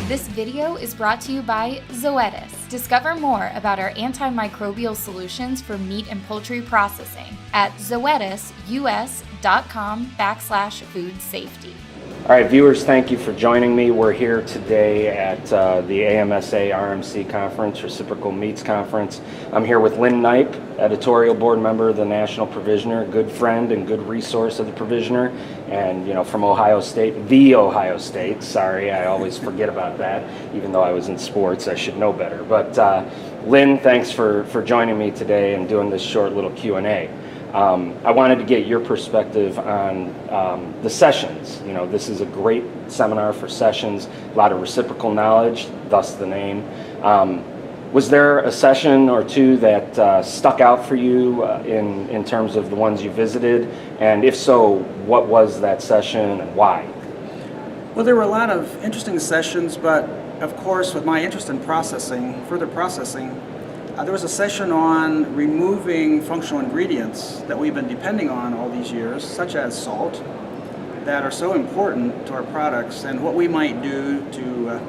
This video is brought to you by Zoetis. Discover more about our antimicrobial solutions for meat and poultry processing at zoetisus.com/food safety. All right, viewers, thank you for joining me. We're here today at the AMSA RMC Conference, Reciprocal Meats Conference. I'm here with Lynn Knipe, editorial board member of the National Provisioner, good friend and good resource of the Provisioner, and from Ohio State, the Ohio State. Sorry, I always forget about that. Even though I was in sports, I should know better. But Lynn, thanks for joining me today and doing this short little Q&A. I wanted to get your perspective on the sessions. This is a great seminar for sessions, a lot of reciprocal knowledge, thus the name. Was there a session or two that stuck out for you in terms of the ones you visited? And if so, what was that session and why? Well, there were a lot of interesting sessions, but of course, with my interest in further processing, there was a session on removing functional ingredients that we've been depending on all these years, such as salt, that are so important to our products, and what we might do to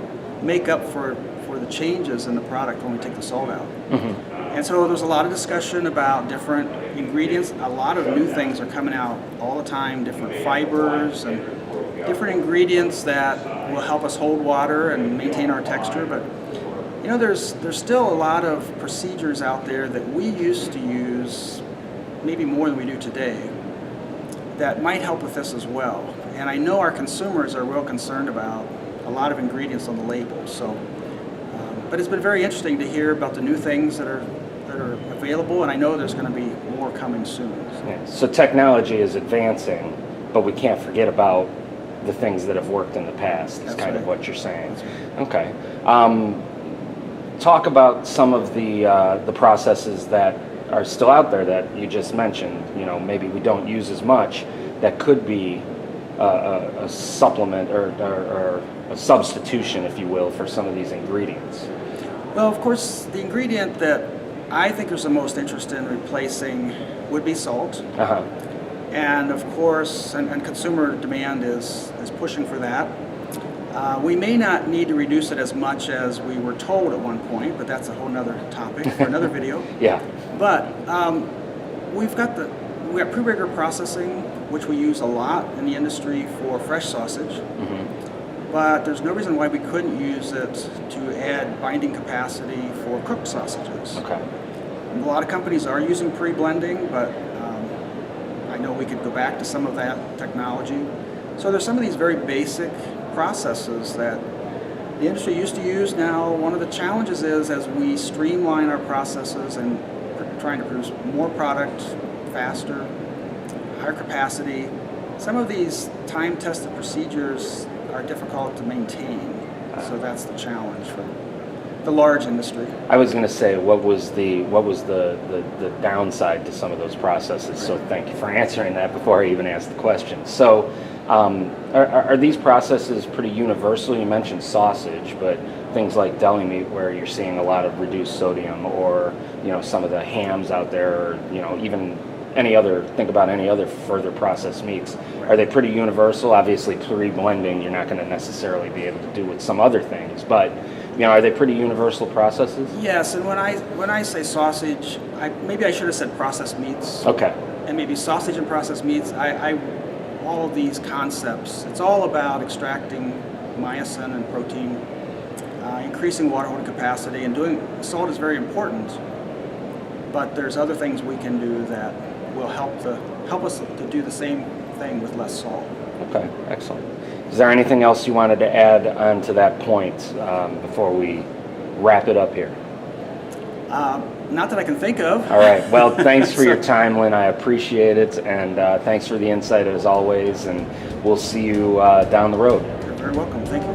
make up for the changes in the product when we take the salt out. Mm-hmm. And so there's a lot of discussion about different ingredients. A lot of new things are coming out all the time, different fibers and different ingredients that will help us hold water and maintain our texture. But there's still a lot of procedures out there that we used to use, maybe more than we do today, that might help with this as well. And I know our consumers are real concerned about a lot of ingredients on the label. So, but it's been very interesting to hear about the new things that are available, and I know there's going to be more coming soon. Yeah. So technology is advancing, but we can't forget about the things that have worked in the past. Is kind of what you're saying. Okay. Talk about some of the processes that are still out there that you just mentioned. Maybe we don't use as much. That could be a supplement or a substitution, if you will, for some of these ingredients. Well, of course, the ingredient that I think there's the most interest in replacing would be salt. Uh-huh. And of course, and consumer demand is pushing for that. We may not need to reduce it as much as we were told at one point, but that's a whole other topic for another video. Yeah. But we've got pre-rigor processing, which we use a lot in the industry for fresh sausage. Mm-hmm. But there's no reason why we couldn't use it to add binding capacity for cooked sausages. Okay. A lot of companies are using pre-blending, but I know we could go back to some of that technology. So there's some of these very basic processes that the industry used to use. Now, one of the challenges is as we streamline our processes and trying to produce more product faster, higher capacity, some of these time-tested procedures are difficult to maintain. So that's the challenge for the large industry. I was going to say, what was the downside to some of those processes? So thank you for answering that before I even asked the question. So are these processes pretty universal? You mentioned sausage, but things like deli meat, where you're seeing a lot of reduced sodium, or some of the hams out there, or even think about any other further processed meats. Right. Are they pretty universal? Obviously, pre-blending you're not going to necessarily be able to do with some other things, but are they pretty universal processes? Yes, and when I say sausage, maybe I should have said processed meats. Okay. And maybe sausage and processed meats. All of these concepts, it's all about extracting myosin and protein, increasing water holding capacity, and salt is very important. But there's other things we can do that will help us to do the same thing with less salt. Okay, excellent. Is there anything else you wanted to add on to that point before we wrap it up here? Not that I can think of. All right. Well, thanks for your time, Lynn. I appreciate it, and thanks for the insight as always. And we'll see you down the road. You're very welcome. Thank you.